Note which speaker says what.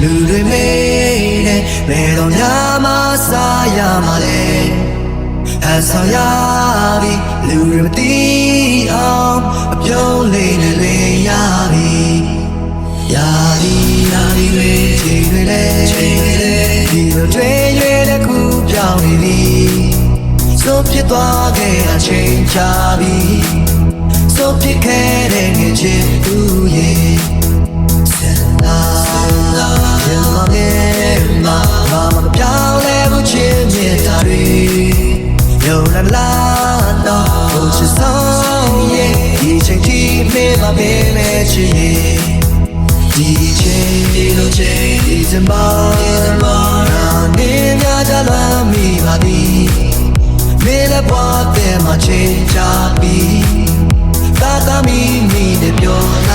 Speaker 1: လူတွေမေးတယ်ဘယ်တော့ညမှစားရမှာလဲအဆောင်ရပြီလူတွေမသိအောင်အပြုံးလေးနဲ့လေးရပြီရာဒီတွေချိန်တွေလဲဒီလိုတွေရွေးတဲ့ခုပြောင်းနေပြီဆိုဖြစ်သွားခဲ့အချိန်ချပြီဆိုဖြစ်ခဲ့တဲ့ငယ်ချင်းသူရဲ့ပြောင်းလဲမှုချင်းမြတ်တာတွေယုံလာတော့ဘုရားဆောင်ရဲ့ဒီချိန်ထိမေးပါမေးမဲ့ချင်ဒီချိန်ဒီလိုချိန်ဒီစမနာနေများကြလွမ်းမိပါသည်မေးလည်းဘွားတဲ့မှာချိန်ချပြီးသာသမီမိနဲ့ပြော